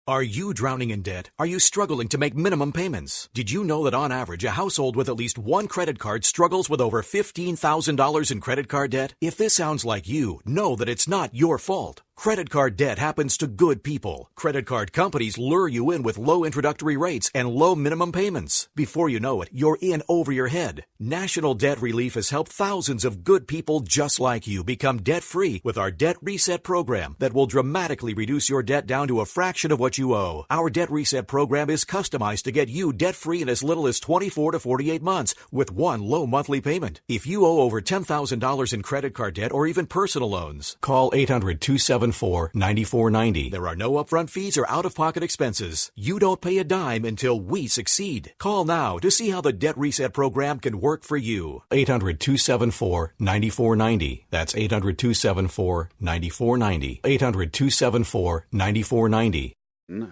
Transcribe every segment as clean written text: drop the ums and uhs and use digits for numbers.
Are you drowning in debt? Are you struggling to make minimum payments? Did you know that on average, a household with at least one credit card struggles with over $15,000 in credit card debt? If this sounds like you, know that it's not your fault. Credit card debt happens to good people. Credit card companies lure you in with low introductory rates and low minimum payments. Before you know it, you're in over your head. National Debt Relief has helped thousands of good people just like you become debt-free with our Debt Reset program that will dramatically reduce your debt down to a fraction of what you owe. Our Debt Reset program is customized to get you debt-free in as little as 24 to 48 months with one low monthly payment. If you owe over $10,000 in credit card debt or even personal loans, call 800-274-9490. There are no upfront fees or out-of-pocket expenses. You don't pay a dime until we succeed. Call now to see how the Debt Reset program can work for you. 800-274-9490. That's 800-274-9490. 800-274-9490. No.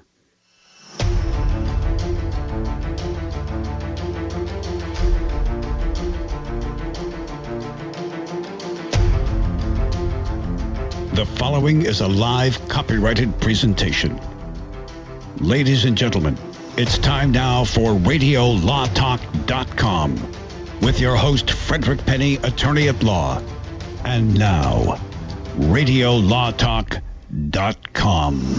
The following is a live copyrighted presentation. Ladies and gentlemen, it's time now for RadioLawTalk.com with your host, Frederick Penney, attorney at law. And now, RadioLawTalk.com.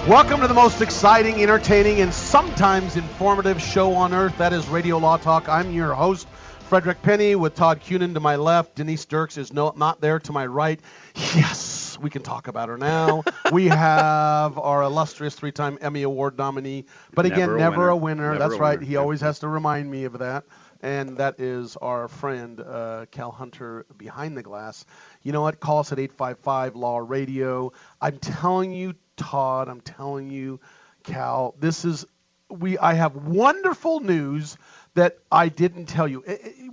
Welcome to the most exciting, entertaining, and sometimes informative show on earth. That is Radio Law Talk. I'm your host, Frederick Penney, with Todd Cunin to my left. Denise Dirks is not there to my right. Yes, we can talk about her now. We have our illustrious three-time Emmy Award nominee, but again, never a winner. That's right. He always has to remind me of that. And that is our friend, Cal Hunter, behind the glass. You know what? Call us at 855-LAW-RADIO. I'm telling you, Todd, I'm telling you, Cal, I have wonderful news that I didn't tell you.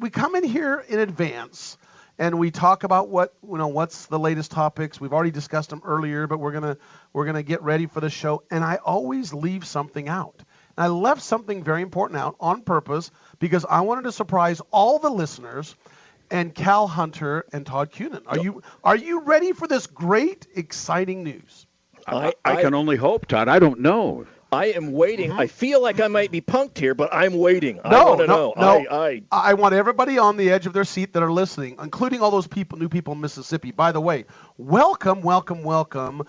We come in here in advance and we talk about what's the latest topics. We've already discussed them earlier, but we're gonna get ready for the show. And I always leave something out. And I left something very important out on purpose because I wanted to surprise all the listeners and Cal Hunter and Todd Cunin. Are you ready for this great, exciting news? I can only hope, Todd. I don't know. I am waiting. I feel like I might be punked here, but I'm waiting. I want to know. I want everybody on the edge of their seat that are listening, including all those new people in Mississippi. By the way, welcome, WJNT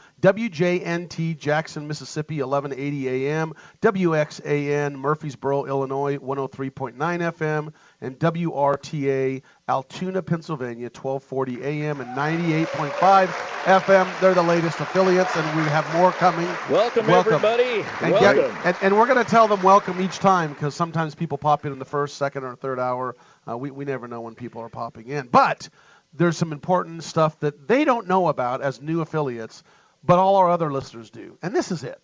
Jackson, Mississippi, 1180 AM, WXAN Murfreesboro, Illinois, 103.9 FM, and WRTA Altoona, Pennsylvania, 1240 AM and 98.5 FM. They're the latest affiliates, and we have more coming. Welcome. Everybody. Welcome. And we're going to tell them welcome each time because sometimes people pop in the first, second, or third hour. We never know when people are popping in. But there's some important stuff that they don't know about as new affiliates, but all our other listeners do. And this is it.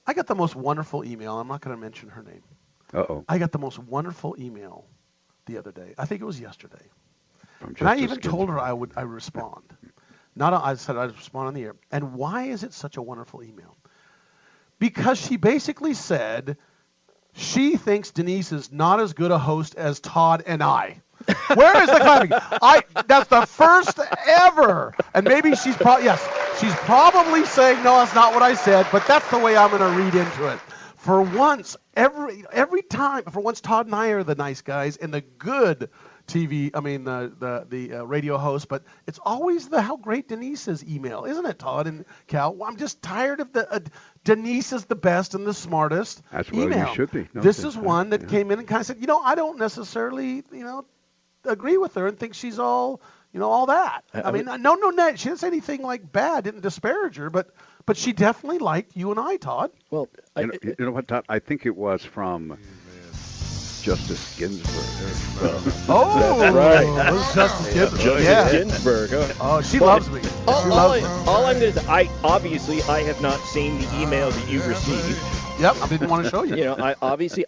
I got the most wonderful email. I'm not going to mention her name. Uh-oh. I got the most wonderful email the other day. I think it was yesterday. And I even told her I would respond. I said I'd respond on the air. And why is it such a wonderful email? Because she basically said she thinks Denise is not as good a host as Todd and I. Where is the clapping? That's the first ever. And maybe she's probably saying, no, that's not what I said, but that's the way I'm going to read into it. For once, every time, Todd and I are the nice guys and the good the radio host, but it's always how great Denise's email, isn't it, Todd and Cal? Well, I'm just tired of Denise is the best and the smartest email. Well, you should be. No, this is one that came in and kind of said, I don't necessarily, agree with her and think she's all that. I mean, no, she didn't say anything like bad, didn't disparage her, but she definitely liked you and I, Todd. Well, you know what, Todd? I think it was from Justice Ginsburg. Oh, that's right. Justice Ginsburg. Justice Ginsburg. Oh, she loves me. All I'm going to say, I have not seen the email that you received. Yep, I didn't want to show you.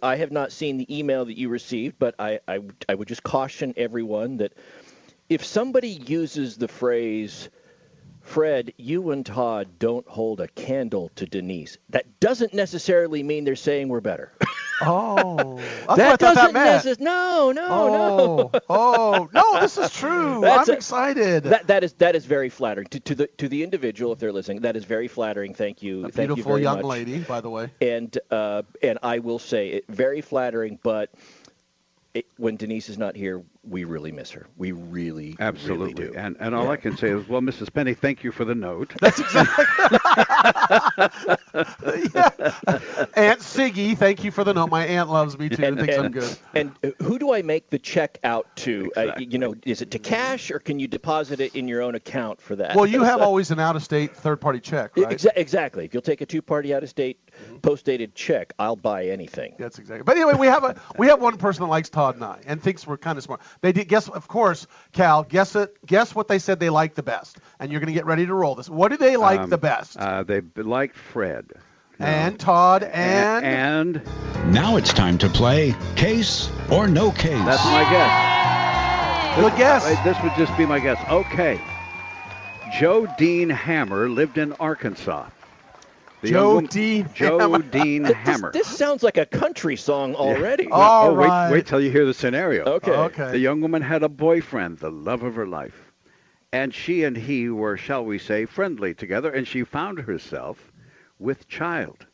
I have not seen the email that you received, but I would just caution everyone that if somebody uses the phrase, Fred, you and Todd don't hold a candle to Denise, that doesn't necessarily mean they're saying we're better. Oh, that's That what I thought doesn't that meant. No. No, this is true. I'm excited. That is very flattering to the individual if they're listening. That is very flattering. Thank you. A Thank you beautiful very young much. lady, by the way. And I will say it very flattering, but when Denise is not here, we really miss her. We really, Absolutely. really do. And all I can say is, well, Mrs. Penney, thank you for the note. That's exactly. Aunt Siggy, thank you for the note. My aunt loves me too. Thinks I'm good. And who do I make the check out to? Exactly. Is it to cash or can you deposit it in your own account for that? Well, you have always an out-of-state third-party check, right? Exactly. If you'll take a two-party out-of-state post-dated check, I'll buy anything. That's exactly. But anyway, we have one person that likes Todd and I and thinks we're kind of smart. They did guess, of course, Cal. Guess what they said they liked the best, and you're going to get ready to roll this. What do they like the best? They liked Fred. And Todd and Now it's time to play Case or No Case. That's my guess. Good guess. This would just be my guess. Okay. Joe Dean Hammer lived in Arkansas. Joe Dean Hammer. This sounds like a country song already. Yeah. All right. Wait till you hear the scenario. Okay. The young woman had a boyfriend, the love of her life. And she and he were, shall we say, friendly together, and she found herself with child.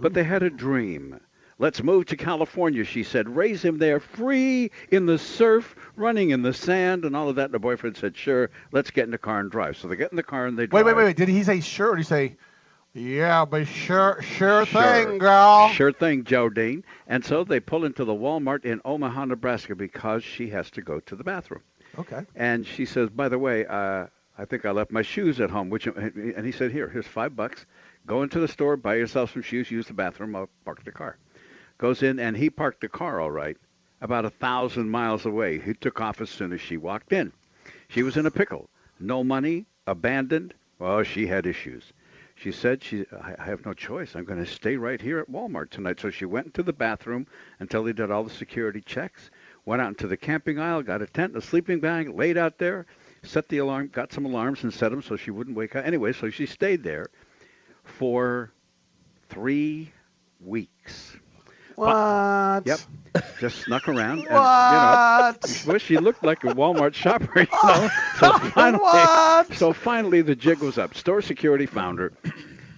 But they had a dream. Let's move to California, she said. Raise him there, free in the surf, running in the sand, and all of that. And the boyfriend said, sure, let's get in the car and drive. So they get in the car and they drive. Wait. Did he say sure or did he say, yeah, but sure thing, girl? Sure thing, Joe Dean. And so they pull into the Walmart in Omaha, Nebraska, because she has to go to the bathroom. Okay. And she says, by the way, I think I left my shoes at home. And he said, here's $5. Go into the store, buy yourself some shoes, use the bathroom, I'll park the car. Goes in, and he parked the car all right, about 1,000 miles away. He took off as soon as she walked in. She was in a pickle. No money, abandoned. Well, she had issues. She said, I have no choice. I'm going to stay right here at Walmart tonight. So she went into the bathroom until they did all the security checks, went out into the camping aisle, got a tent and a sleeping bag, laid out there, set the alarm, got some alarms and set them so she wouldn't wake up. Anyway, so she stayed there for 3 weeks. What? Yep. Just snuck around. What? And, well, she looked like a Walmart shopper, So finally, the jig was up. Store security found her,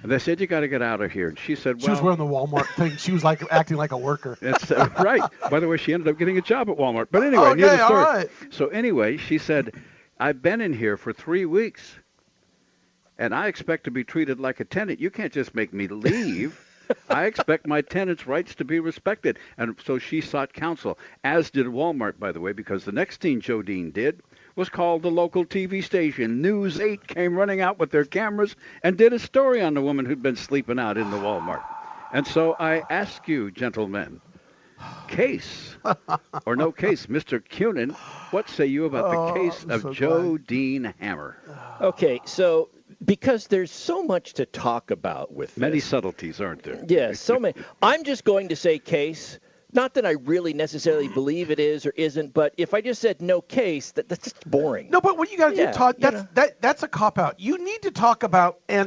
and they said, "You got to get out of here." And she said, "Well." She was wearing the Walmart thing. She was acting like a worker. That's right. By the way, she ended up getting a job at Walmart. But anyway, near the store. All right. So anyway, she said, "I've been in here for 3 weeks, and I expect to be treated like a tenant. You can't just make me leave." I expect my tenants' rights to be respected. And so she sought counsel, as did Walmart, by the way, because the next thing Joe Dean did was call the local TV station. News 8 came running out with their cameras and did a story on the woman who'd been sleeping out in the Walmart. And so I ask you, gentlemen, case or no case, Mr. Cunin, what say you about the case of Joe Dean Hammer? Okay, so because there's so much to talk about with Many this. subtleties, aren't there? Yes, so many. I'm just going to say case. Not that I really necessarily believe it is or isn't, but if I just said no case, that's just boring. No, but what you got to do, Todd, that's a cop out. You need to talk about you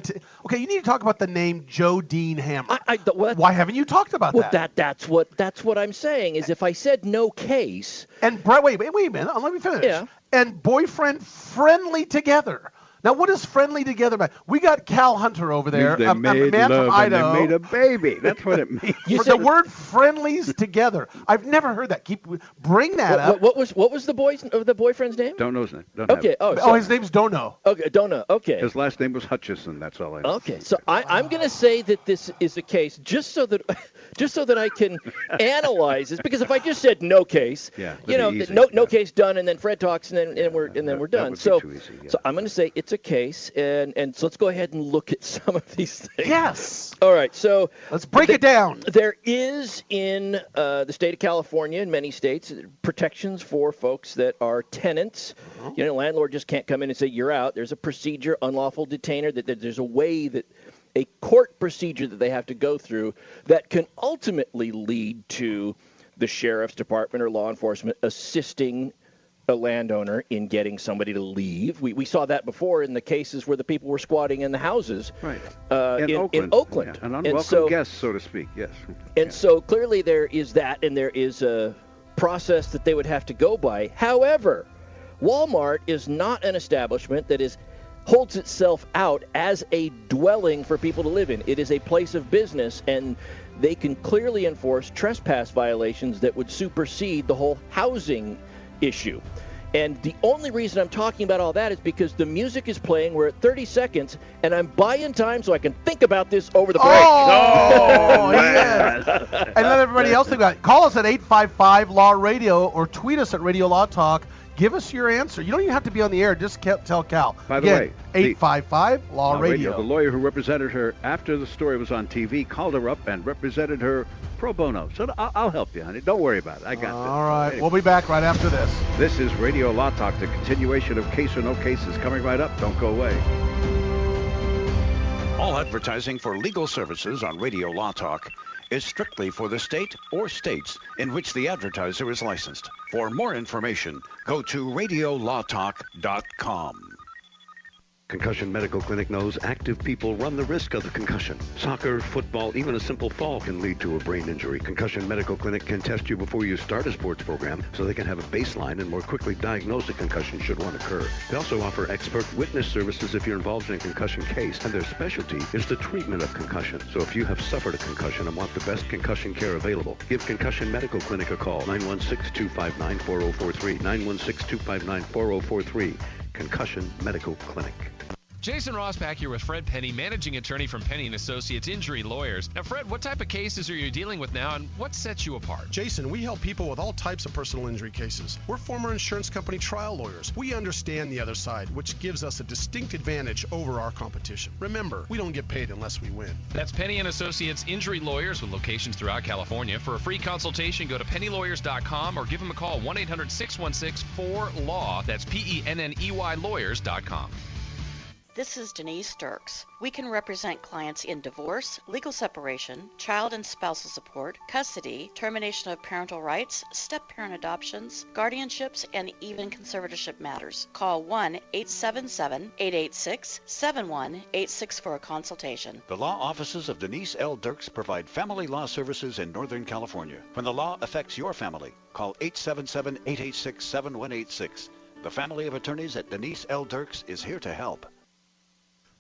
need to talk about the name Joe Dean Hammer. Why haven't you talked about that? That's what I'm saying is if I said no case. And wait a minute, let me finish. Yeah. And boyfriend friendly together. Now, what is friendly together mean? We got Cal Hunter over there, They a made man love from Idaho. and they made a baby. That's what it means. The word friendlies together. I've never heard that. Bring that up. What was the boyfriend's name? Don't know his name. Okay. His name's Dono. Okay, Dono. Okay. His last name was Hutchison. That's all I know. Okay, so I'm going to say that this is the case just so that I can analyze this, because if I just said no case, no case done, and then Fred talks, and then we're done. That would be too easy, yeah. So I'm going to say it's a case, and so let's go ahead and look at some of these things. Yes. All right. So let's break it down. There is in the state of California and many states protections for folks that are tenants. Uh-huh. Landlord just can't come in and say you're out. There's a procedure, unlawful detainer. That there's a way that. A court procedure that they have to go through that can ultimately lead to the sheriff's department or law enforcement assisting a landowner in getting somebody to leave. We saw that before in the cases where the people were squatting in the houses Right. In Oakland. Yeah, an unwelcome guest, so to speak, yes. And so clearly there is that, and there is a process that they would have to go by. However, Walmart is not an establishment that holds itself out as a dwelling for people to live in. It is a place of business, and they can clearly enforce trespass violations that would supersede the whole housing issue. And the only reason I'm talking about all that is because the music is playing. We're at 30 seconds, and I'm buying time so I can think about this over the break. Oh, yes. And let everybody else think about it. Call us at 855-LAW-RADIO or tweet us at Radio Law Talk. Give us your answer. You don't even have to be on the air. Just tell Cal. By the way, 855-LAW-RADIO. The lawyer who represented her after the story was on TV called her up and represented her pro bono. So I'll help you, honey. Don't worry about it. I got this. All right. Anyway. We'll be back right after this. This is Radio Law Talk. The continuation of Case or No Case is coming right up. Don't go away. All advertising for legal services on Radio Law Talk is strictly for the state or states in which the advertiser is licensed. For more information, go to radiolawtalk.com. Concussion Medical Clinic knows active people run the risk of the concussion. Soccer, football, even a simple fall can lead to a brain injury. Concussion Medical Clinic can test you before you start a sports program so they can have a baseline and more quickly diagnose a concussion should one occur. They also offer expert witness services if you're involved in a concussion case, and their specialty is the treatment of concussion. So if you have suffered a concussion and want the best concussion care available, give Concussion Medical Clinic a call, 916-259-4043, 916-259-4043. Concussion Medical Clinic. Jason Rosbach here with Fred Penney, managing attorney from Penney & Associates Injury Lawyers. Now, Fred, what type of cases are you dealing with now, and what sets you apart? Jason, we help people with all types of personal injury cases. We're former insurance company trial lawyers. We understand the other side, which gives us a distinct advantage over our competition. Remember, we don't get paid unless we win. That's Penney & Associates Injury Lawyers with locations throughout California. For a free consultation, go to pennylawyers.com or give them a call, 1-800-616-4LAW. That's PENNEY lawyers.com. This is Denise Dirks. We can represent clients in divorce, legal separation, child and spousal support, custody, termination of parental rights, step-parent adoptions, guardianships, and even conservatorship matters. Call 1-877-886-7186 for a consultation. The law offices of Denise L. Dirks provide family law services in Northern California. When the law affects your family, call 877-886-7186. The family of attorneys at Denise L. Dirks is here to help.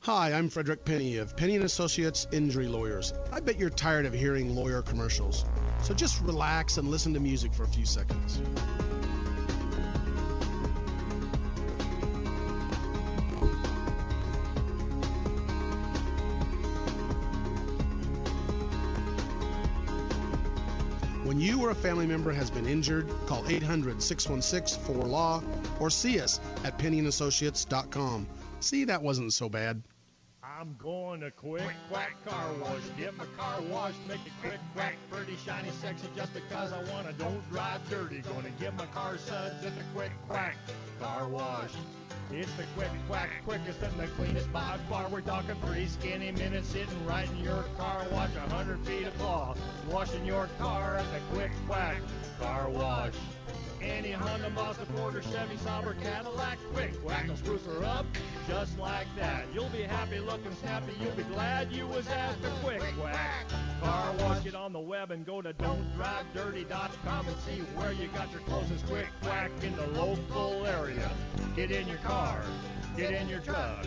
Hi, I'm Frederick Penney of Penney & Associates Injury Lawyers. I bet you're tired of hearing lawyer commercials. So just relax and listen to music for a few seconds. When you or a family member has been injured, call 800-616-4LAW or see us at PenneyandAssociates.com. See, that wasn't so bad. I'm going to Quick Quack Car Wash. Get my car washed, make it quick, quack, pretty, shiny, sexy, just because I want to. Don't drive dirty. Gonna get my car suds at the Quick Quack Car Wash. It's the Quick Quack, quickest and the cleanest by far. We're talking 3 skinny minutes sitting right in your car wash. 100 feet of cloth, washing your car at the Quick Quack Car Wash. Any Honda, Mazda, Ford, or Chevy, Sauber, Cadillac, Quick Quack will spruce her up just like that. You'll be happy looking snappy. You'll be glad you was asked a Quick Quack Car Wash. Get on the web and go to don'tdrivedirty.com and see where you got your closest Quick Quack in the local area. Get in your car, get in your truck,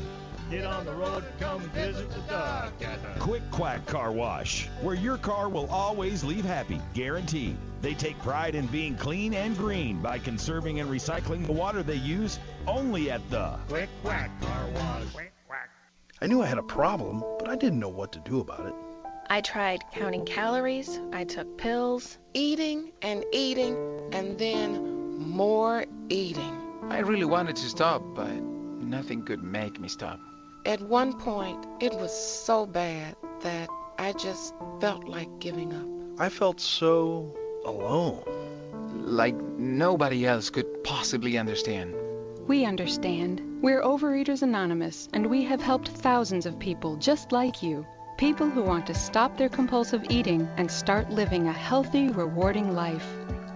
get on the road, come visit the duck at the Quick Quack Car Wash, where your car will always leave happy, guaranteed. They take pride in being clean and green by conserving and recycling the water they use, only at the Quick Quack Car Wash. Quick Quack. I knew I had a problem, but I didn't know what to do about it. I tried counting calories, I took pills, eating, and then more eating. I really wanted to stop, but nothing could make me stop. At one point, it was so bad that I just felt like giving up. I felt so alone. Like nobody else could possibly understand. We understand. We're Overeaters Anonymous, and we have helped thousands of people just like you. People who want to stop their compulsive eating and start living a healthy, rewarding life.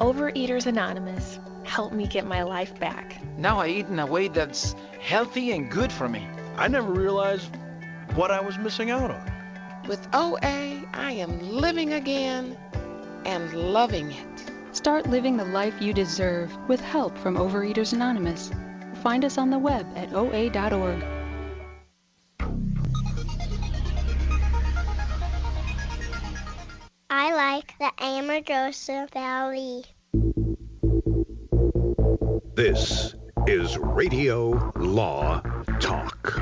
Overeaters Anonymous, help me get my life back. Now I eat in a way that's healthy and good for me. I never realized what I was missing out on. With OA, I am living again and loving it. Start living the life you deserve with help from Overeaters Anonymous. Find us on the web at oa.org. I like the Amargosa Valley. This is Radio Law Talk.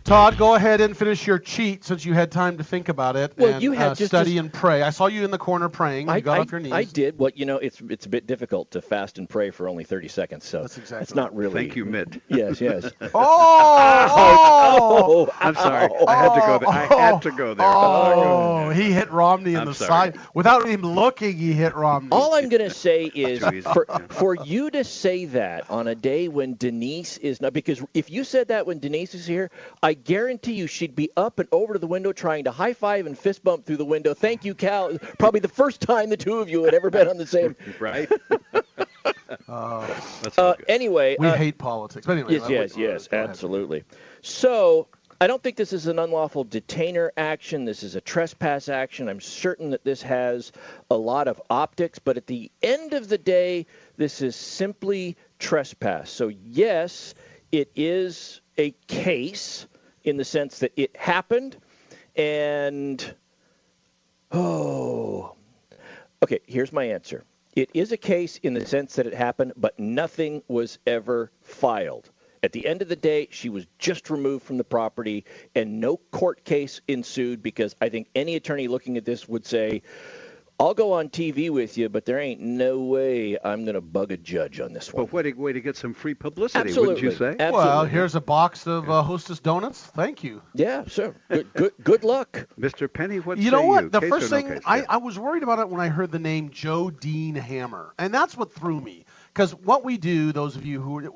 Todd, go ahead and finish your cheat since you had time to think about it. Well, and you had just study and pray. I saw you in the corner praying. You got off your knees. I did. Well, it's a bit difficult to fast and pray for only 30 seconds, so it's not really. Thank you, Mitt. Yes. Oh! I'm sorry. I had to go there. I had to go there. Oh, he hit Romney in the side. Without even looking, he hit Romney. All I'm going to say is for you to say that on a day when Denise is not, because if you said that when Denise is here, I guarantee you she'd be up and over to the window trying to high five and fist bump through the window. Thank you, Cal. Probably the first time the two of you had ever been on the same. Right. Anyway. We hate politics. But anyway. Yes, absolutely. So I don't think this is an unlawful detainer action. This is a trespass action. I'm certain that this has a lot of optics, but at the end of the day, this is simply trespass. So yes, it is a case in the sense that it happened, and okay, here's my answer. It is a case in the sense that it happened, but nothing was ever filed. At the end of the day, she was just removed from the property, and no court case ensued, because I think any attorney looking at this would say, I'll go on TV with you, but there ain't no way I'm going to bug a judge on this one. But what a way to get some free publicity, Absolutely. wouldn't you say? Absolutely. Well, here's a box of Hostess donuts. Thank you. Yeah, sure. Good luck. Mr. Penney, what You know say what? you? The Case first or no thing, case? I was worried about it when I heard the name Joe Dean Hammer. And that's what threw me. Because what we do, those of you who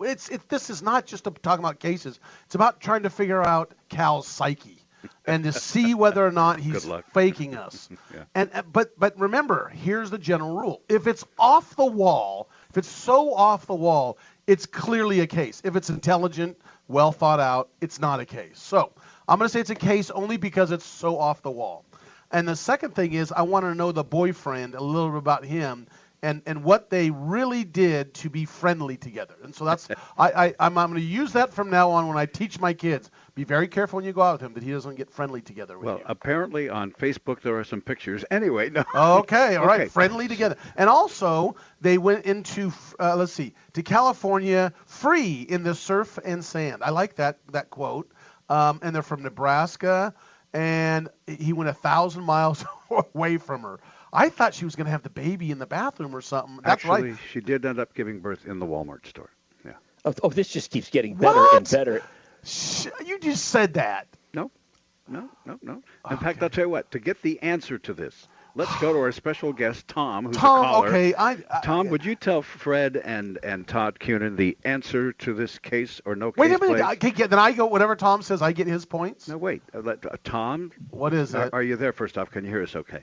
this is not just talking about cases. It's about trying to figure out Cal's psyche and to see whether or not he's faking us. Yeah. But remember, here's the general rule. If it's off the wall, if it's so off the wall, it's clearly a case. If it's intelligent, well thought out, it's not a case. So I'm going to say it's a case only because it's so off the wall. And the second thing is I want to know the boyfriend, a little bit about him, and what they really did to be friendly together. And so that's I'm going to use that from now on when I teach my kids. Be very careful when you go out with him that he doesn't get friendly together with you. Well, apparently on Facebook there are some pictures. Anyway, no. Okay, all right, friendly together. And also, they went into, to California free in the surf and sand. I like that quote. And they're from Nebraska, and he went 1,000 miles away from her. I thought she was going to have the baby in the bathroom or something. That's Actually, right. she did end up giving birth in the Walmart store. Yeah. Oh, this just keeps getting better and better. You just said that. No. In fact, I'll tell you what. To get the answer to this, let's go to our special guest, Tom, who's a caller. Okay. Tom, would you tell Fred and Todd Cunin the answer to this case or no case? Wait a minute. Please? Then I go, whatever Tom says, I get his points? No, wait. Tom? What is it? Are you there, first off? Can you hear us okay?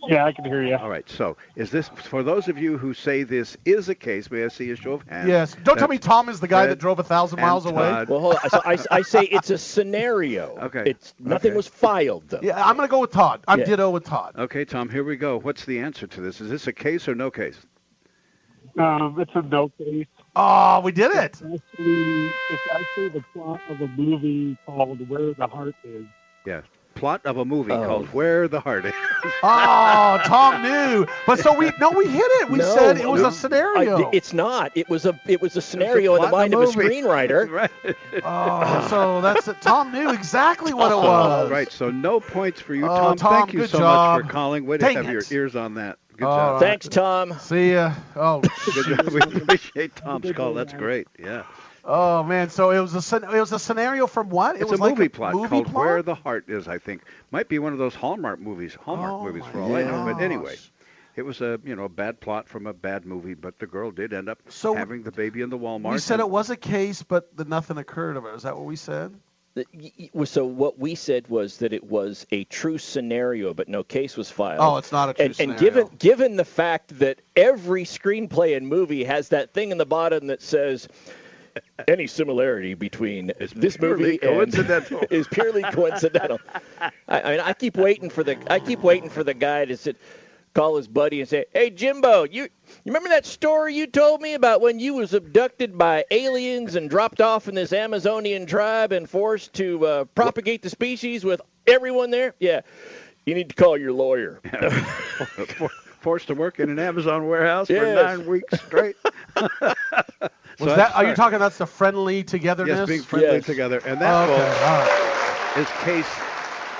Yeah, I can hear you. All right. So is this, for those of you who say this is a case, may I see a show of hands? Yes. Don't tell me Tom is the guy that drove 1,000 miles away. Well, hold on. So I say it's a scenario. Okay. Nothing was filed, though. Yeah, I'm going to go with Todd. I'm ditto with Todd. Okay, Tom, here we go. What's the answer to this? Is this a case or no case? It's a no case. Oh, we did it. It's actually the plot of a movie called Where the Heart Is. Yeah. Plot of a movie called Where the Heart Is. Oh, Tom knew. But so we hit it. We said it was a scenario. It's not. It was a scenario in the mind of a screenwriter. Right. Oh, so that's it. Tom knew exactly what it was. Right. So no points for you, Oh, Tom. Tom, Thank you good so job. much for calling. Way to Dang have your it. ears on that. Good All job. right. Thanks, Tom. See ya. Oh, Good job. We appreciate Tom's call. That's great. Yeah. Oh man, so it was a scenario from what? It's was a like movie plot called plot? Where the Heart Is, I think. Might be one of those Hallmark movies for all I know. But anyway, it was a bad plot from a bad movie, but the girl did end up having the baby in the Walmart. We said it was a case, but nothing occurred of it. Is that what we said? So what we said was that it was a true scenario, but no case was filed. Oh, it's not a true scenario. And given the fact that every screenplay and movie has that thing in the bottom that says any similarity between this movie and is purely coincidental. I mean, I keep waiting for the guy to call his buddy and say, "Hey, Jimbo, you remember that story you told me about when you was abducted by aliens and dropped off in this Amazonian tribe and forced to propagate the species with everyone there? Yeah, you need to call your lawyer." Forced to work in an Amazon warehouse for 9 weeks straight. Are you talking that's the friendly togetherness? Yes, being friendly together. And that is case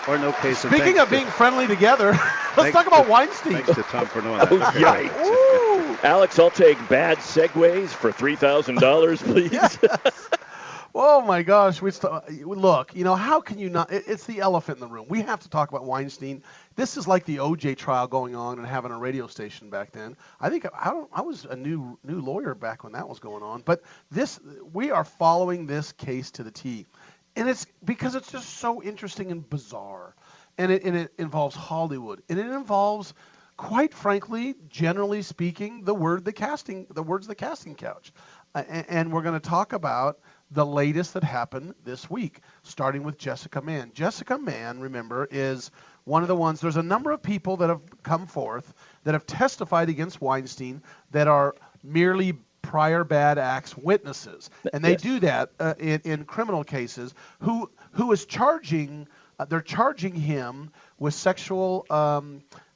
or no case. Speaking of being friendly together, let's talk about Weinstein. Thanks to Tom for knowing that. Yikes. Alex, I'll take bad segues for $3,000, please. Yes. Oh, my gosh. Look, how can you not? It's the elephant in the room. We have to talk about Weinstein. This is like the OJ trial going on and having a radio station back then. I think I was a new lawyer back when that was going on. But we are following this case to the T. And it's because it's just so interesting and bizarre. And it involves Hollywood. And it involves, quite frankly, generally speaking, the words the casting couch. And we're going to talk about the latest that happened this week, starting with Jessica Mann. Jessica Mann, remember, is one of the ones. There's a number of people that have come forth that have testified against Weinstein that are merely prior bad acts witnesses, and they do that in criminal cases. Who is charging? They're charging him with sexual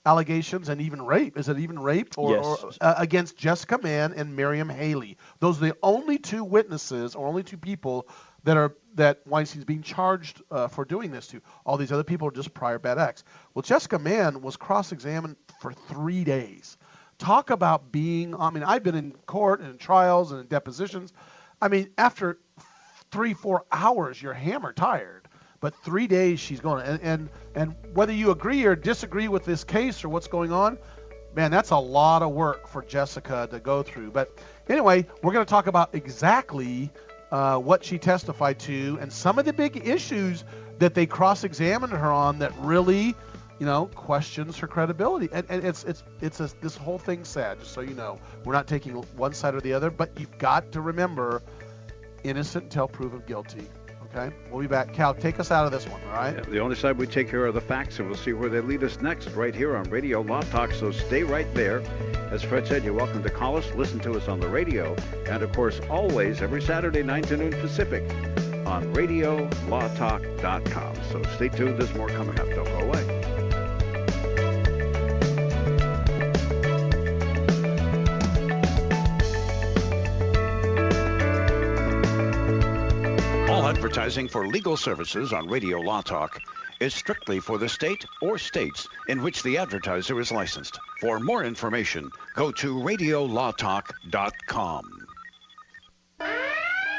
allegations and even rape. Is it even rape or against Jessica Mann and Miriam Haley? Those are the only two witnesses or only two people that Weinstein's being charged for doing this to. All these other people are just prior bad acts. Well, Jessica Mann was cross-examined for 3 days. Talk about being, I've been in court and in trials and in depositions. After 3-4 hours, you're hammer tired. But 3 days she's going, and whether you agree or disagree with this case or what's going on, man, that's a lot of work for Jessica to go through. But anyway, we're going to talk about exactly what she testified to and some of the big issues that they cross-examined her on that really, questions her credibility. And this whole thing's sad, just so you know. We're not taking one side or the other, but you've got to remember, innocent until proven guilty. Okay? We'll be back. Cal, take us out of this one, all right? Yeah, the only side we take care of the facts, and we'll see where they lead us next, right here on Radio Law Talk, so stay right there. As Fred said, you're welcome to call us, listen to us on the radio, and of course, always, every Saturday, 9 to noon Pacific, on RadioLawTalk.com. So stay tuned, there's more coming up. Don't go away. Advertising for legal services on Radio Law Talk is strictly for the state or states in which the advertiser is licensed. For more information, go to RadioLawTalk.com.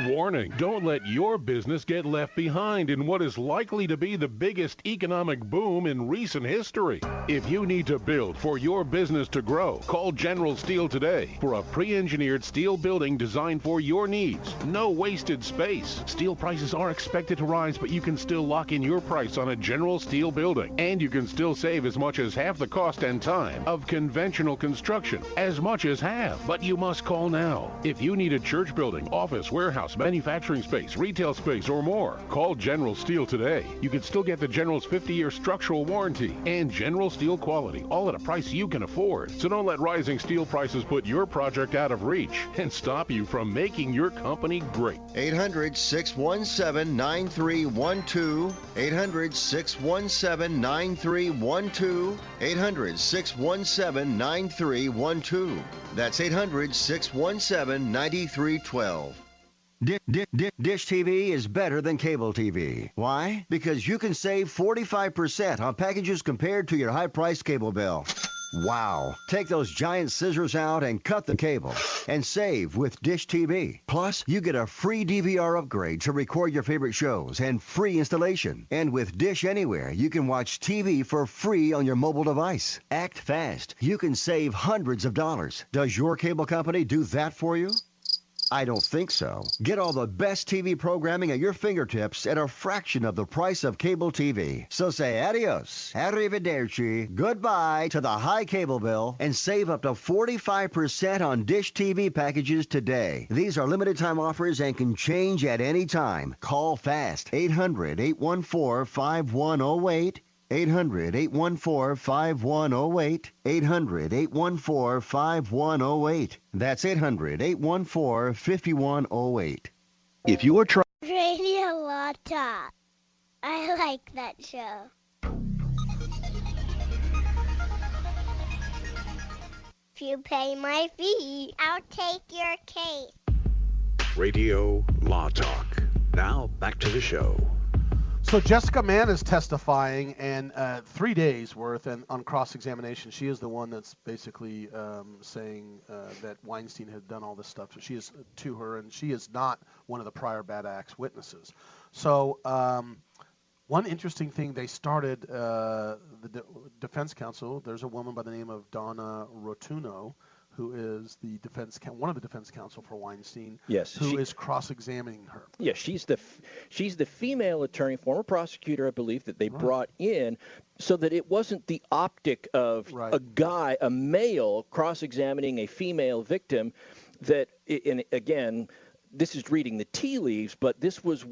Warning, don't let your business get left behind in what is likely to be the biggest economic boom in recent history. If you need to build for your business to grow, call General Steel today for a pre-engineered steel building designed for your needs. No wasted space. Steel prices are expected to rise, but you can still lock in your price on a General Steel building. And you can still save as much as half the cost and time of conventional construction. As much as half. But you must call now. If you need a church building, office, warehouse, manufacturing space, retail space, or more, call General Steel today. You can still get the General's 50-year structural warranty and General Steel quality, all at a price you can afford. So don't let rising steel prices put your project out of reach and stop you from making your company great. 800-617-9312. 800-617-9312. 800-617-9312. That's 800-617-9312. Dish TV is better than cable TV. Why? Because you can save 45% on packages compared to your high-priced cable bill. Wow. Take those giant scissors out and cut the cable and save with Dish TV. Plus, you get a free DVR upgrade to record your favorite shows and free installation. And with Dish Anywhere, you can watch TV for free on your mobile device. Act fast. You can save hundreds of dollars. Does your cable company do that for you? I don't think so. Get all the best TV programming at your fingertips at a fraction of the price of cable TV. So say adios, arrivederci, goodbye to the high cable bill and save up to 45% on Dish TV packages today. These are limited time offers and can change at any time. Call fast. 800-814-5108. 800-814-5108. 800-814-5108. That's 800-814-5108. If you are trying... Radio Law Talk. I like that show. If you pay my fee, I'll take your case. Radio Law Talk. Now, back to the show. So Jessica Mann is testifying, and 3 days worth, and on cross-examination, she is the one that's basically saying that Weinstein had done all this stuff. So she is to her, and she is not one of the prior bad acts witnesses. So one interesting thing, they started the defense counsel. There's a woman by the name of Donna Rotuno, who is the one of the defense counsel for Weinstein, yes, who is cross-examining her. Yes, she's the female attorney, former prosecutor, I believe, that they brought in, so that it wasn't the optic of a male cross-examining a female victim. That, and again, this is reading the tea leaves, but this was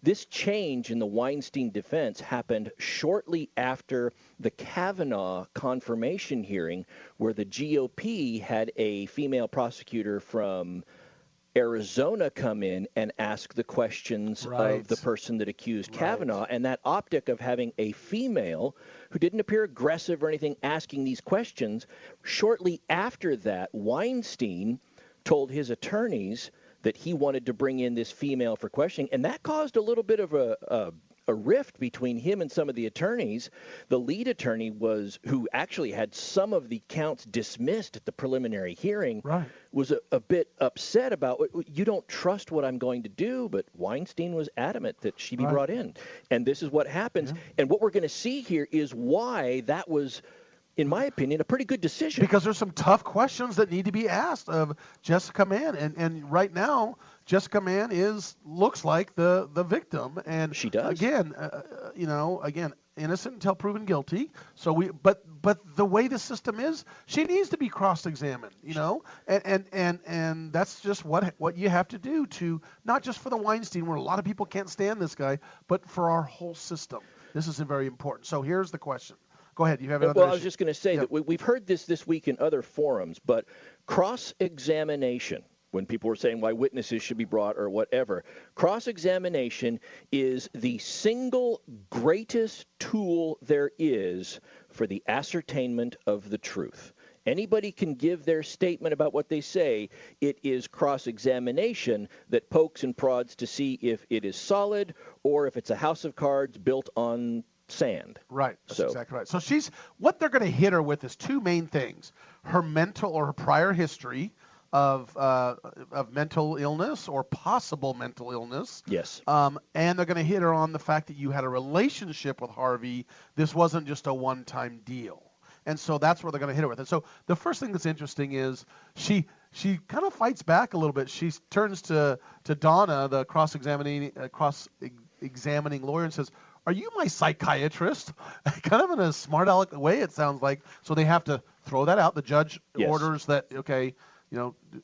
this change in the Weinstein defense happened shortly after the Kavanaugh confirmation hearing, where the GOP had a female prosecutor from Arizona come in and ask the questions of the person that accused Kavanaugh, and that optic of having a female who didn't appear aggressive or anything asking these questions. Shortly after that, Weinstein told his attorneys that he wanted to bring in this female for questioning, and that caused a little bit of a rift between him and some of the attorneys. The lead attorney who actually had some of the counts dismissed at the preliminary hearing, was a bit upset about, you don't trust what I'm going to do, but Weinstein was adamant that she be brought in. And this is what happens. Yeah. And what we're going to see here is why that was, in my opinion, a pretty good decision. Because there's some tough questions that need to be asked of Jessica Mann, and right now Jessica Mann looks like the victim, and she does. Again, innocent until proven guilty. So but the way the system is, she needs to be cross-examined, and that's just what you have to do, to not just for the Weinstein, where a lot of people can't stand this guy, but for our whole system. This is very important. So here's the question. Go ahead. You have another issue? I was just going to say that we've heard this week in other forums, but cross-examination, when people were saying why witnesses should be brought or whatever, cross-examination is the single greatest tool there is for the ascertainment of the truth. Anybody can give their statement about what they say. It is cross-examination that pokes and prods to see if it is solid or if it's a house of cards built on sand. Right. That's exactly right. So what they're going to hit her with is two main things: her mental or her prior history of mental illness or possible mental illness. Yes. And they're going to hit her on the fact that you had a relationship with Harvey. This wasn't just a one-time deal. And so that's what they're going to hit her with. And so the first thing that's interesting is she kind of fights back a little bit. She turns to Donna, the cross-examining lawyer, and says, "Are you my psychiatrist?" Kind of in a smart aleck way, it sounds like. So they have to throw that out. The judge orders that,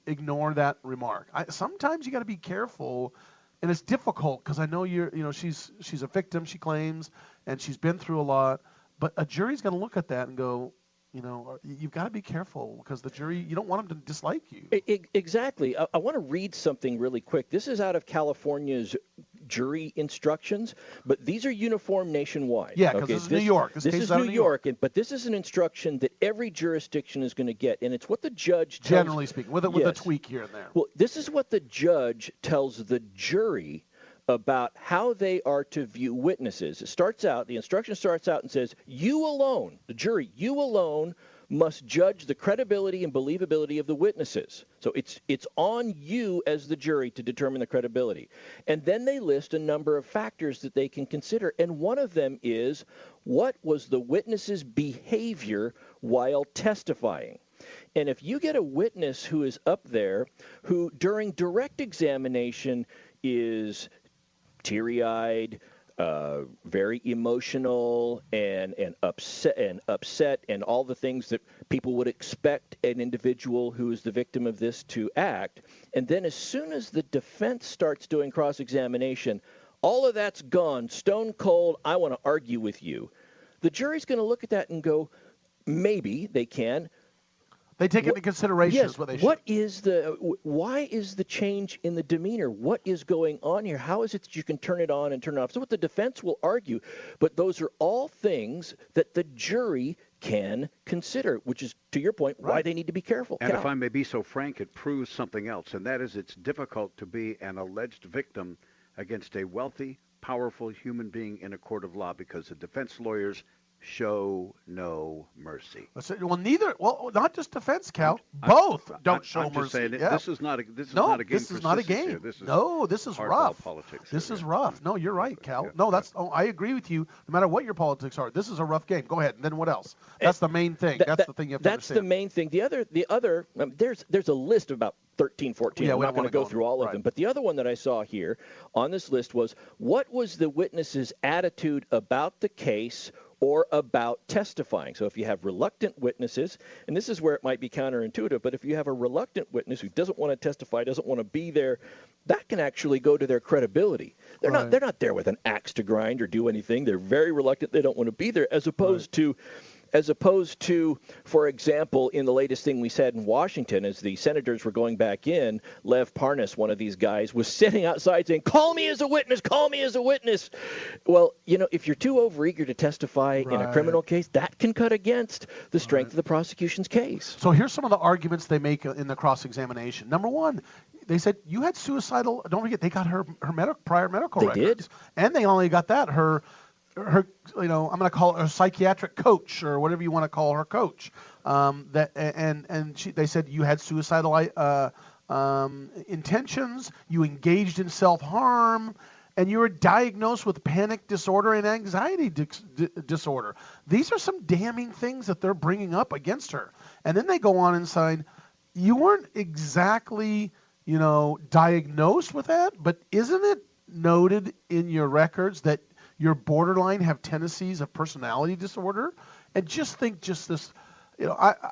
ignore that remark. Sometimes you got to be careful, and it's difficult because I know she's a victim, she claims, and she's been through a lot. But a jury's going to look at that and go, you've got to be careful, because the jury, you don't want them to dislike you. Exactly. I want to read something really quick. This is out of California's jury instructions, but these are uniform nationwide. Yeah, because this is New York. This is New York, but this is an instruction that every jurisdiction is going to get, and it's what the judge tells, generally speaking, with a tweak here and there. Well, this is what the judge tells the jury about how they are to view witnesses. The instruction starts out and says, you alone, the jury, you alone must judge the credibility and believability of the witnesses. So it's on you as the jury to determine the credibility. And then they list a number of factors that they can consider, and one of them is, what was the witness's behavior while testifying? And if you get a witness who is up there who during direct examination is teary-eyed, very emotional and upset and all the things that people would expect an individual who is the victim of this to act. And then as soon as the defense starts doing cross-examination, all of that's gone, stone cold, I want to argue with you. The jury's going to look at that and go, maybe they can. They take it into consideration. Yes. Is what they should. Why is the change in the demeanor? What is going on here? How is it that you can turn it on and turn it off? So what the defense will argue, but those are all things that the jury can consider, which is, to your point, why they need to be careful. And if I may be so frank, it proves something else, and that is it's difficult to be an alleged victim against a wealthy, powerful human being in a court of law because the defense lawyers show no mercy. Well, not just defense, Cal. Both don't show mercy. Just saying, this is not a game. This is not a game. This is rough. Politics. This is rough. No, you're right, Cal. No, I agree with you. No matter what your politics are, this is a rough game. Go ahead. And then what else? That's the main thing. That's the thing you have to understand. That's the main thing. The other there's a list of about 13, 14. I'm not going to go through all of them. But the other one that I saw here on this list was, what was the witness's attitude about the case or about testifying? So if you have reluctant witnesses, and this is where it might be counterintuitive, but if you have a reluctant witness who doesn't want to testify, doesn't want to be there, that can actually go to their credibility. They're not there with an axe to grind or do anything. They're very reluctant. They don't want to be there, as opposed to, for example, in the latest thing we said in Washington, as the senators were going back in, Lev Parnas, one of these guys, was sitting outside saying, call me as a witness, call me as a witness. Well, if you're too overeager to testify in a criminal case, that can cut against the strength of the prosecution's case. So here's some of the arguments they make in the cross-examination. Number one, they said, you had suicidal, don't forget, they got her prior medical records. They did. And they only got that, her I'm going to call her a psychiatric coach or whatever you want to call her coach. They said you had suicidal intentions, you engaged in self-harm, and you were diagnosed with panic disorder and anxiety disorder. These are some damning things that they're bringing up against her. And then they go on and say, you weren't exactly, diagnosed with that, but isn't it noted in your records that your borderline have tendencies of personality disorder? And just this,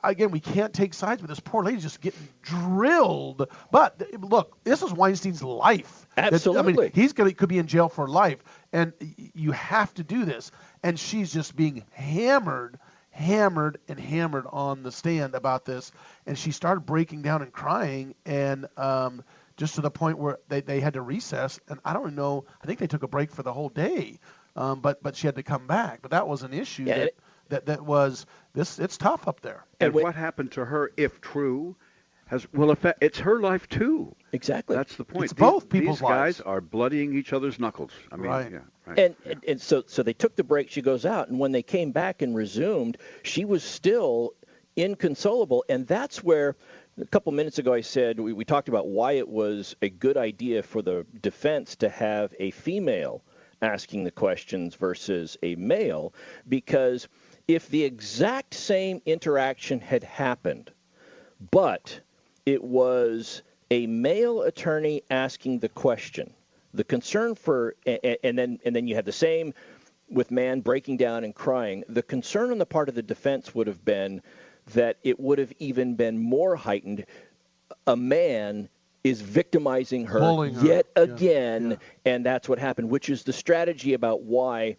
again, we can't take sides, but this poor lady's just getting drilled. But look, this is Weinstein's life. Absolutely. He could be in jail for life, and you have to do this. And she's just being hammered on the stand about this. And she started breaking down and crying, and just to the point where they had to recess. And I don't know, I think they took a break for the whole day. But she had to come back. But that was an issue that was this. It's tough up there. And what happened to her, if true, will affect. It's her life too. Exactly. That's the point. It's both people's lives. These guys are bloodying each other's knuckles. I mean, right. And so they took the break. She goes out, and when they came back and resumed, she was still inconsolable. And that's where, a couple minutes ago, I said we talked about why it was a good idea for the defense to have a female asking the questions versus a male, because if the exact same interaction had happened, but it was a male attorney asking the question, the concern for, and then you had the same with man breaking down and crying, the concern on the part of the defense would have been that it would have even been more heightened. A man is victimizing her yet again, and that's what happened, which is the strategy about why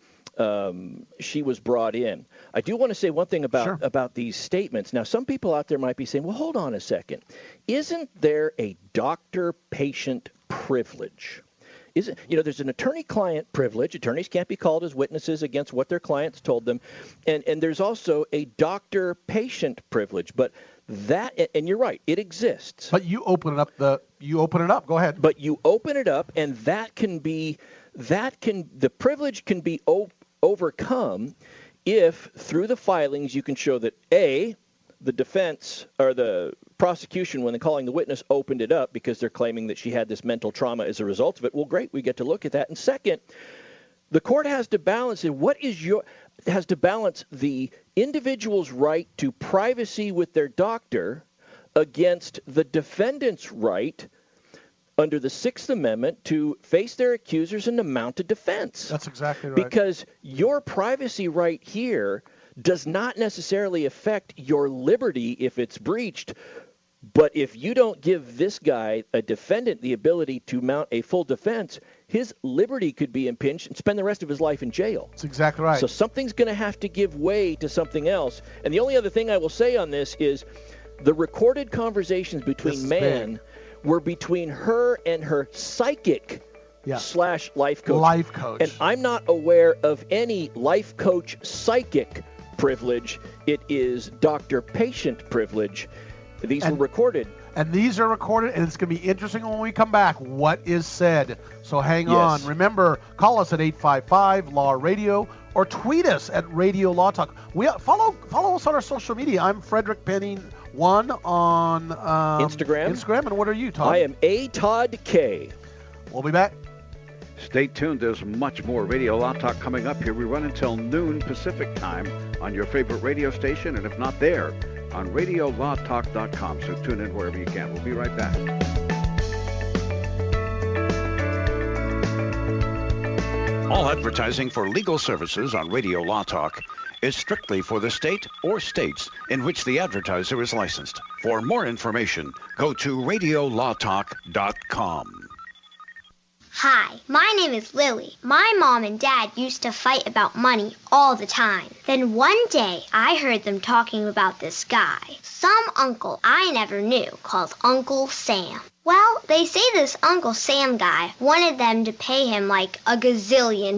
she was brought in. I do want to say one thing about these statements. Now, some people out there might be saying, well, hold on a second. Isn't there a doctor-patient privilege? There's an attorney-client privilege. Attorneys can't be called as witnesses against what their clients told them. And there's also a doctor-patient privilege. But that, and you're right, it exists. But you open it up. Go ahead. But you open it up, and the privilege can be overcome if through the filings you can show that A, the defense or the prosecution, when they're calling the witness, opened it up because they're claiming that she had this mental trauma as a result of it. Well, great, we get to look at that. And second, the court has to balance it. Has to balance the individual's right to privacy with their doctor against the defendant's right under the Sixth Amendment to face their accusers and to mount a defense. That's exactly right. Because your privacy right here does not necessarily affect your liberty if it's breached. But if you don't give this guy, a defendant, the ability to mount a full defense, his liberty could be impinged and spend the rest of his life in jail. That's exactly right. So something's going to have to give way to something else. And the only other thing I will say on this is the recorded conversations between were between her and her psychic / life coach. Life coach. And I'm not aware of any life coach psychic privilege. It is doctor-patient privilege. These were recorded. And these are recorded, and it's going to be interesting when we come back what is said. So hang on. Remember, call us at 855-LAW-RADIO or tweet us at Radio Law Talk. Follow us on our social media. I'm Frederick Penney 1 on Instagram. And what are you, Todd? I am A. Todd K. We'll be back. Stay tuned. There's much more Radio Law Talk coming up here. We run until noon Pacific time on your favorite radio station, and if not there, on radiolawtalk.com. So tune in wherever you can. We'll be right back. All advertising for legal services on Radio Law Talk is strictly for the state or states in which the advertiser is licensed. For more information, go to radiolawtalk.com. Hi, my name is Lily. My mom and dad used to fight about money all the time. Then one day, I heard them talking about this guy, some uncle I never knew, called Uncle Sam. Well, they say this Uncle Sam guy wanted them to pay him like $1 gazillion,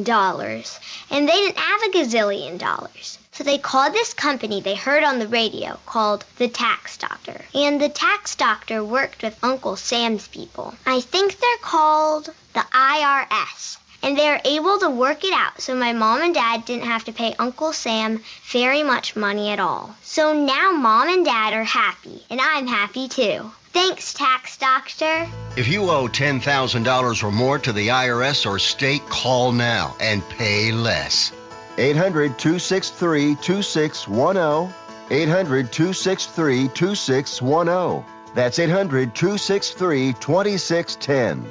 and they didn't have $1 gazillion. So they called this company they heard on the radio called the Tax Doctor. And the Tax Doctor worked with Uncle Sam's people. I think they're called the IRS. And they were able to work it out so my mom and dad didn't have to pay Uncle Sam very much money at all. So now mom and dad are happy, and I'm happy too. Thanks, Tax Doctor. If you owe $10,000 or more to the IRS or state, call now and pay less. 800-263-2610. 800-263-2610. That's 800-263-2610.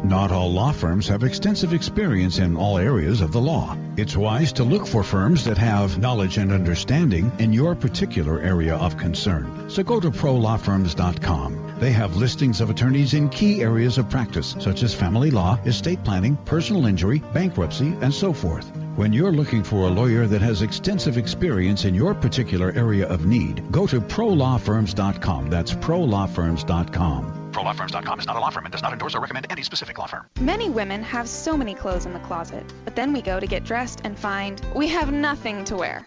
Not all law firms have extensive experience in all areas of the law. It's wise to look for firms that have knowledge and understanding in your particular area of concern. So go to prolawfirms.com. They have listings of attorneys in key areas of practice, such as family law, estate planning, personal injury, bankruptcy, and so forth. When you're looking for a lawyer that has extensive experience in your particular area of need, go to prolawfirms.com. That's prolawfirms.com. ProLawFirms.com is not a law firm and does not endorse or recommend any specific law firm. Many women have so many clothes in the closet, but then we go to get dressed and find we have nothing to wear.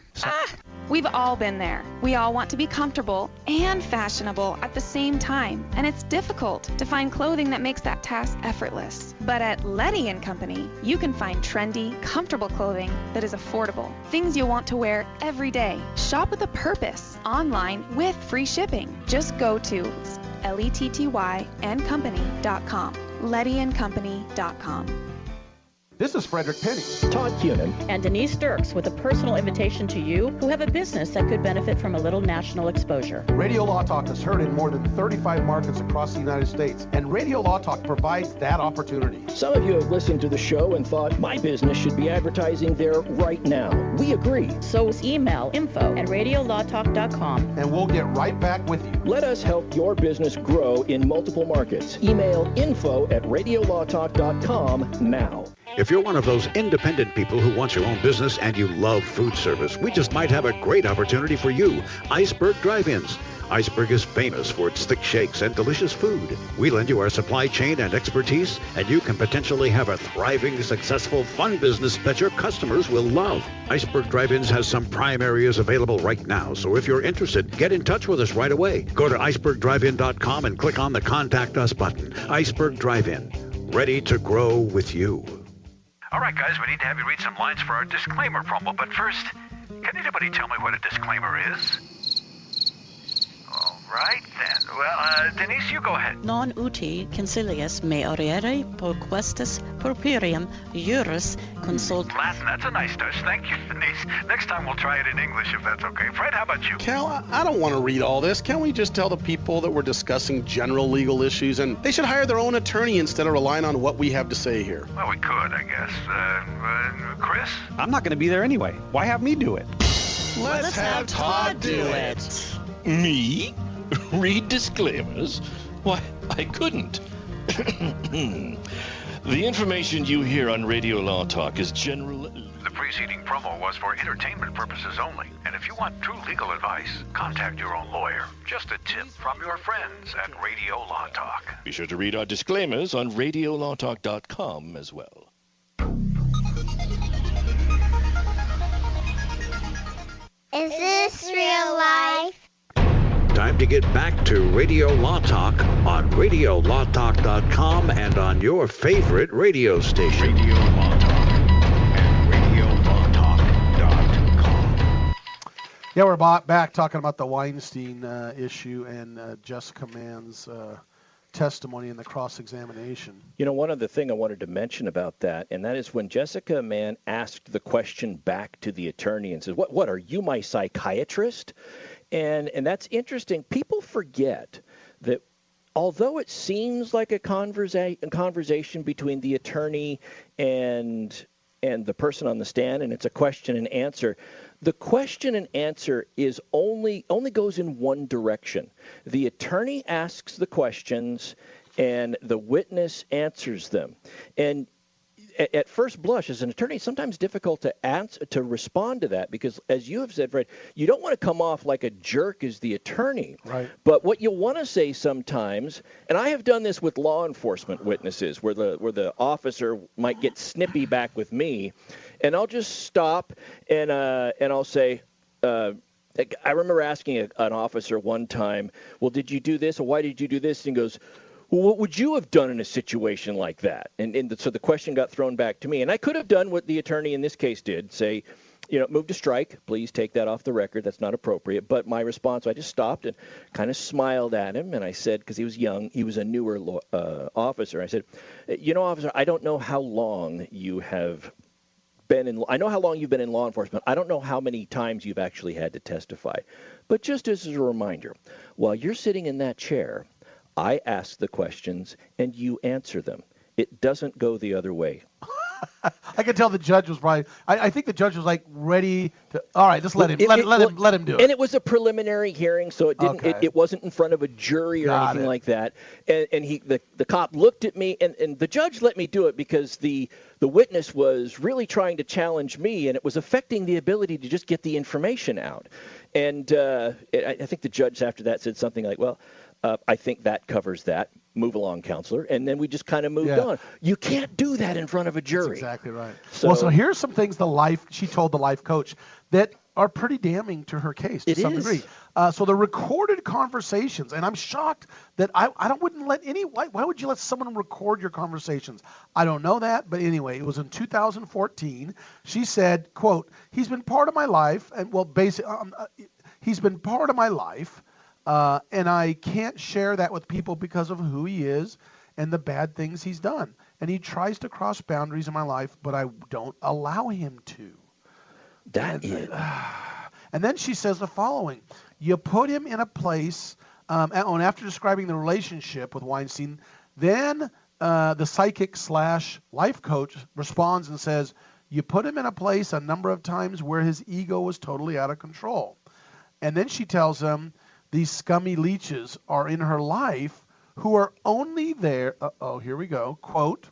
We've all been there. We all want to be comfortable and fashionable at the same time, and it's difficult to find clothing that makes that task effortless. But at Letty & Company, you can find trendy, comfortable clothing that is affordable, things you'll want to wear every day. Shop with a purpose, online with free shipping. Just go to LETTYandcompany.com. LettyandCompany.com. This is Frederick Penney, Todd Cunin, and Denise Dirks with a personal invitation to you who have a business that could benefit from a little national exposure. Radio Law Talk is heard in more than 35 markets across the United States, and Radio Law Talk provides that opportunity. Some of you have listened to the show and thought, my business should be advertising there right now. We agree. So email info@radiolawtalk.com. And we'll get right back with you. Let us help your business grow in multiple markets. Email info@radiolawtalk.com now. If you're one of those independent people who wants your own business and you love food service, we just might have a great opportunity for you. Iceberg Drive-Ins. Iceberg is famous for its thick shakes and delicious food. We lend you our supply chain and expertise, and you can potentially have a thriving, successful, fun business that your customers will love. Iceberg Drive-Ins has some prime areas available right now, so if you're interested, get in touch with us right away. Go to icebergdrivein.com and click on the Contact Us button. Iceberg Drive-In, ready to grow with you. All right, guys, we need to have you read some lines for our disclaimer promo. But first, can anybody tell me what a disclaimer is? All right, then. Well, Denise, you go ahead. Non uti concilius me oriere perquestis purpurium juris consult. Latin, that's a nice touch. Thank you, Denise. Next time we'll try it in English if that's okay. Fred, how about you? Cal, I don't want to read all this. Can't we just tell the people that we're discussing general legal issues and they should hire their own attorney instead of relying on what we have to say here? Well, we could, I guess. Chris? I'm not going to be there anyway. Why have me do it? Let's have Todd do it. Me? Read disclaimers? Why, I couldn't. The information you hear on Radio Law Talk is general. The preceding promo was for entertainment purposes only. And if you want true legal advice, contact your own lawyer. Just a tip from your friends at Radio Law Talk. Be sure to read our disclaimers on radiolawtalk.com as well. Is this real life? Time to get back to Radio Law Talk on radiolawtalk.com and on your favorite radio station. Radio Law Talk and radiolawtalk.com. Yeah, we're back talking about the Weinstein issue and Jessica Mann's testimony in the cross-examination. You know, one other thing I wanted to mention about that, and that is when Jessica Mann asked the question back to the attorney and says, "What are you, my psychiatrist?" And that's interesting. People forget that although it seems like a conversation between the attorney and the person on the stand, and it's a question and answer, the question and answer is only goes in one direction. The attorney asks the questions, and the witness answers them. And at first blush, as an attorney, it's sometimes difficult to respond to that because, as you have said, Fred, you don't want to come off like a jerk as the attorney. Right. But what you want to say sometimes, and I have done this with law enforcement witnesses, where the officer might get snippy back with me, and I'll just stop and I'll say. I remember asking an officer one time, "Well, did you do this, or why did you do this?" And he goes, "Well, what would you have done in a situation like that?" So the question got thrown back to me. And I could have done what the attorney in this case did, say, move to strike. Please take that off the record. That's not appropriate. But my response, I just stopped and kind of smiled at him. And I said, because he was young, he was a newer officer. I said, officer, I don't know how long you have I know how long you've been in law enforcement. I don't know how many times you've actually had to testify. But just as a reminder, while you're sitting in that chair, I ask the questions, and you answer them. It doesn't go the other way. I could tell the judge was probably. I think the judge was like ready to. All right, just let him do it. And it was a preliminary hearing, so it didn't. Okay. It wasn't in front of a jury or anything like that. And the cop looked at me, and the judge let me do it because the witness was really trying to challenge me, and it was affecting the ability to just get the information out. And I think the judge after that said something like, "Well, I think that covers that. Move along, counselor." And then we just kind of moved on. You can't do that in front of a jury. That's exactly right. So here's some things she told the life coach that are pretty damning to her case to some degree. So the recorded conversations, and I'm shocked that wouldn't let why would you let someone record your conversations? I don't know that, but anyway, it was in 2014. She said, quote, "He's been part of my life," and he's been part of my life. And I can't share that with people because of who he is and the bad things he's done. And he tries to cross boundaries in my life, but I don't allow him to. And then she says the following. You put him in a place, after describing the relationship with Weinstein, then the psychic / life coach responds and says, you put him in a place a number of times where his ego was totally out of control. And then she tells him, these scummy leeches are in her life who are only there, here we go, quote,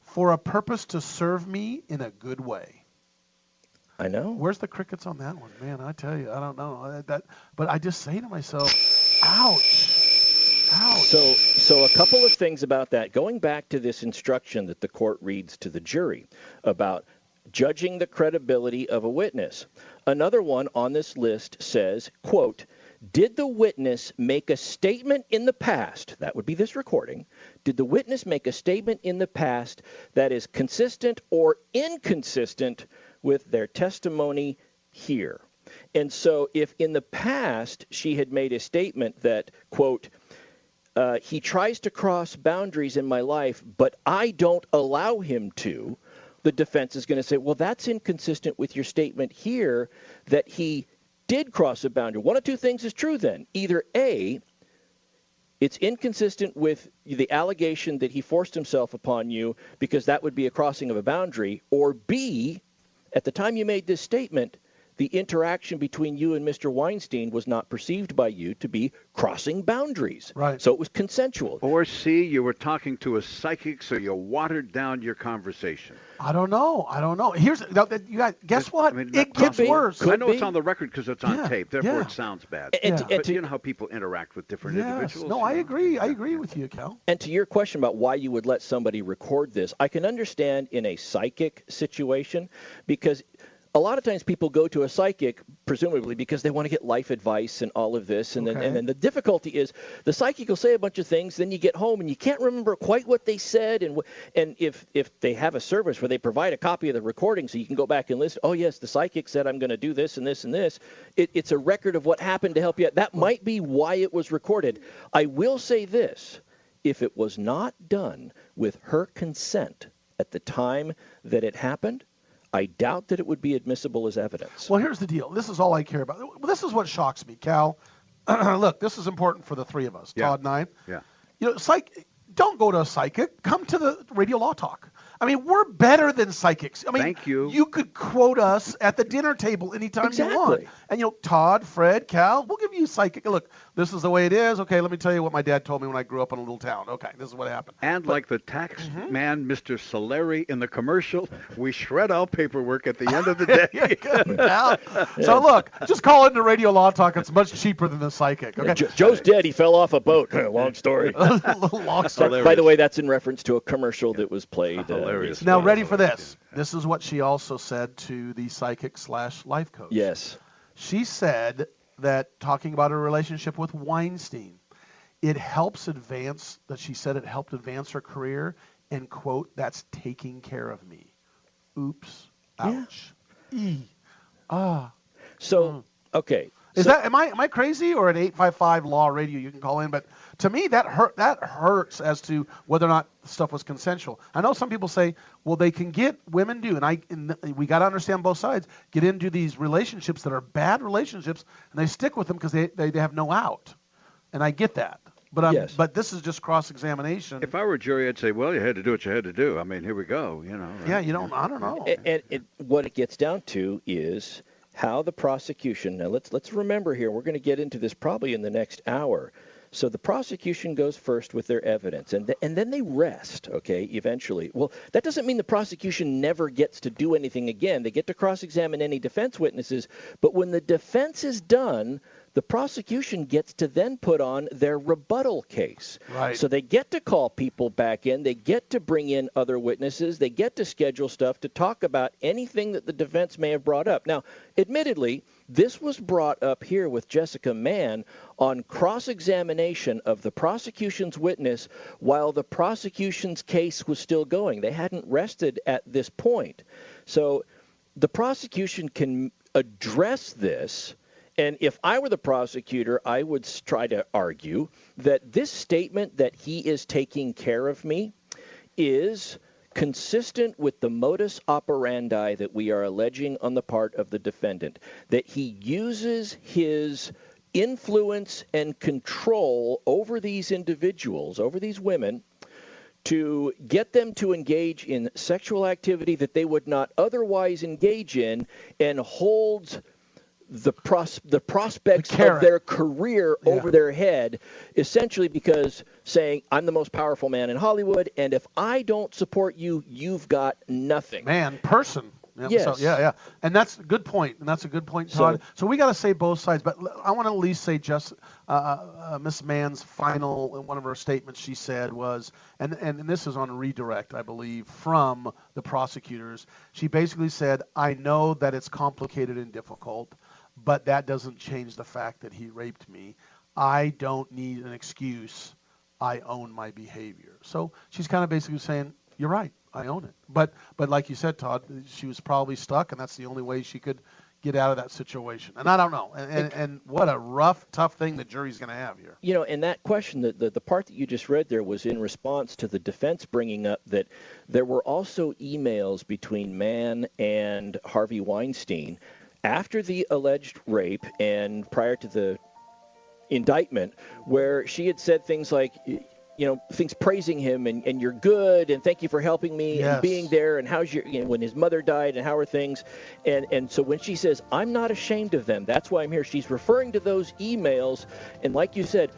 for a purpose to serve me in a good way. I know. Where's the crickets on that one? Man, I tell you, I don't know. But I just say to myself, ouch. So a couple of things about that. Going back to this instruction that the court reads to the jury about judging the credibility of a witness. Another one on this list says, quote, did the witness make a statement in the past, that would be this recording, did the witness make a statement in the past that is consistent or inconsistent with their testimony here? And so if in the past she had made a statement that, quote, he tries to cross boundaries in my life, but I don't allow him to, the defense is going to say, well, that's inconsistent with your statement here that he did cross a boundary. One of two things is true then. Either A, it's inconsistent with the allegation that he forced himself upon you because that would be a crossing of a boundary, or B, at the time you made this statement, the interaction between you and Mr. Weinstein was not perceived by you to be crossing boundaries. Right. So it was consensual. Or C, you were talking to a psychic, so you watered down your conversation. I don't know. Here's you guys. Guess what? It gets worse. I know it's on the record because it's on tape. Therefore, it sounds bad. But you know how people interact with different individuals. No, I agree. I agree with you, Cal. And to your question about why you would let somebody record this, I can understand in a psychic situation because a lot of times people go to a psychic, presumably because they want to get life advice and all of this. And then the difficulty is the psychic will say a bunch of things, then you get home and you can't remember quite what they said. And if they have a service where they provide a copy of the recording so you can go back and listen, oh, yes, the psychic said I'm going to do this and this and this. It's a record of what happened to help you. That might be why it was recorded. I will say this. If it was not done with her consent at the time that it happened, I doubt that it would be admissible as evidence. Well, here's the deal. This is all I care about. This is what shocks me, Cal. Look, this is important for the three of us, Todd and I. Yeah. You know, don't go to a psychic. Come to the Radio Law Talk. I mean, we're better than psychics. I mean, thank you. You could quote us at the dinner table anytime you want. And, Todd, Fred, Cal, we'll give you psychic. Look, this is the way it is. Okay, let me tell you what my dad told me when I grew up in a little town. Okay, this is what happened. And like the tax man, Mr. Solari, in the commercial, we shred out paperwork at the end of the day. So, look, just call into Radio Law Talk. It's much cheaper than the psychic. Okay. Joe's dead. He fell off a boat. Long story. Long story. By the way, that's in reference to a commercial that was played. Now, ready for this. This is what she also said to the psychic/life coach. Yes. She said that talking about her relationship with Weinstein, it helped advance her career, and, quote, that's taking care of me. Oops. Ouch. Yeah. So, okay. Am I crazy, or at 855 Law Radio you can call in? But to me that hurts as to whether or not stuff was consensual. I know some people say, well, women do, and we got to understand both sides. Get into these relationships that are bad relationships, and they stick with them because they have no out, and I get that. But but this is just cross-examination. If I were a jury, I'd say, well, you had to do what you had to do. I mean, here we go. Right? Yeah, I don't know. And what it gets down to is how the prosecution. Now let's remember here. We're going to get into this probably in the next hour. So the prosecution goes first with their evidence, and then they rest, okay, eventually. Well, that doesn't mean the prosecution never gets to do anything again. They get to cross-examine any defense witnesses, but when the defense is done, the prosecution gets to then put on their rebuttal case. Right. So they get to call people back in. They get to bring in other witnesses. They get to schedule stuff to talk about anything that the defense may have brought up. Now, admittedly, this was brought up here with Jessica Mann on cross-examination of the prosecution's witness while the prosecution's case was still going. They hadn't rested at this point. So the prosecution can address this. And if I were the prosecutor, I would try to argue that this statement that he is taking care of me is consistent with the modus operandi that we are alleging on the part of the defendant, that he uses his influence and control over these individuals, over these women, to get them to engage in sexual activity that they would not otherwise engage in, and holds the prospects of their career over their head, essentially because saying, I'm the most powerful man in Hollywood, and if I don't support you, you've got nothing. Person. Yes. So, and that's a good point. And that's a good point, Todd. So we got to say both sides, but I want to at least say just Miss Mann's final, one of her statements she said was, and this is on redirect, I believe, from the prosecutors. She basically said, I know that it's complicated and difficult, but that doesn't change the fact that he raped me. I don't need an excuse. I own my behavior. So she's kind of basically saying, you're right, I own it. But like you said, Todd, she was probably stuck, and that's the only way she could get out of that situation. And I don't know. And what a rough, tough thing the jury's going to have here. You know, and that question, the part that you just read there was in response to the defense bringing up that there were also emails between Mann and Harvey Weinstein after the alleged rape and prior to the indictment, where she had said things like, you know, things praising him and you're good and thank you for helping me and being there and how's your, you know, when his mother died and how are things. And so when she says, I'm not ashamed of them, that's why I'm here, she's referring to those emails. And like you said,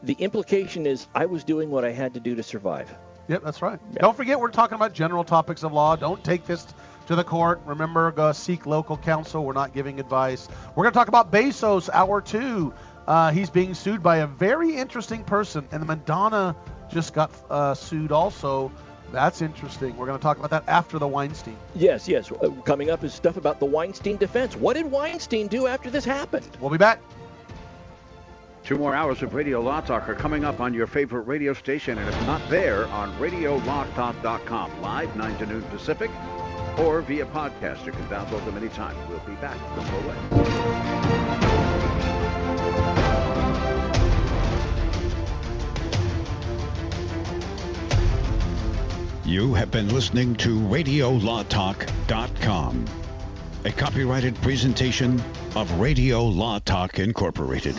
the implication is I was doing what I had to do to survive. Yep, that's right. Yeah. Don't forget, we're talking about general topics of law. Don't take this to the court. Remember, go seek local counsel. We're not giving advice. We're going to talk about Bezos, hour 2. He's being sued by a very interesting person, and Madonna just got sued also. That's interesting. We're going to talk about that after the Weinstein. Yes. Coming up is stuff about the Weinstein defense. What did Weinstein do after this happened? We'll be back. 2 more hours of Radio Law Talk are coming up on your favorite radio station, and if not there, on RadioLawTalk.com, live 9 to noon Pacific, or via podcast. You can download them anytime. We'll be back. Don't go away. You have been listening to RadioLawTalk.com, a copyrighted presentation of Radio Law Talk Incorporated.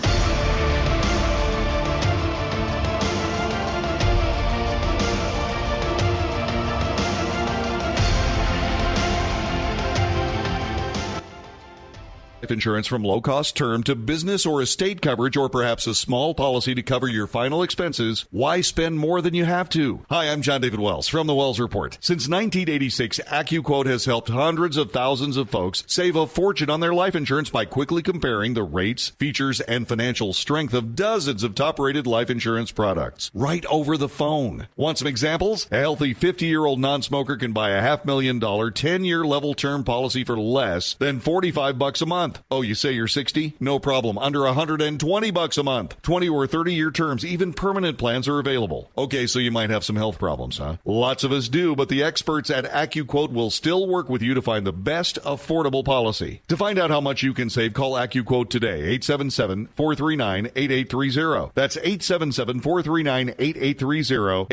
Life insurance, from low-cost term to business or estate coverage, or perhaps a small policy to cover your final expenses. Why spend more than you have to? Hi, I'm John David Wells from the Wells Report. Since 1986, AccuQuote has helped hundreds of thousands of folks save a fortune on their life insurance by quickly comparing the rates, features, and financial strength of dozens of top-rated life insurance products right over the phone. Want some examples? A healthy 50-year-old non-smoker can buy a $500,000 10-year level term policy for less than $45 a month. Oh, you say you're 60? No problem. Under $120 a month. 20 or 30-year terms, even permanent plans are available. Okay, so you might have some health problems, huh? Lots of us do, but the experts at AccuQuote will still work with you to find the best affordable policy. To find out how much you can save, call AccuQuote today, 877-439-8830. That's 877-439-8830,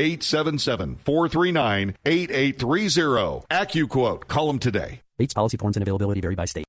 877-439-8830. AccuQuote. Call them today. Rates, policy forms, and availability vary by state.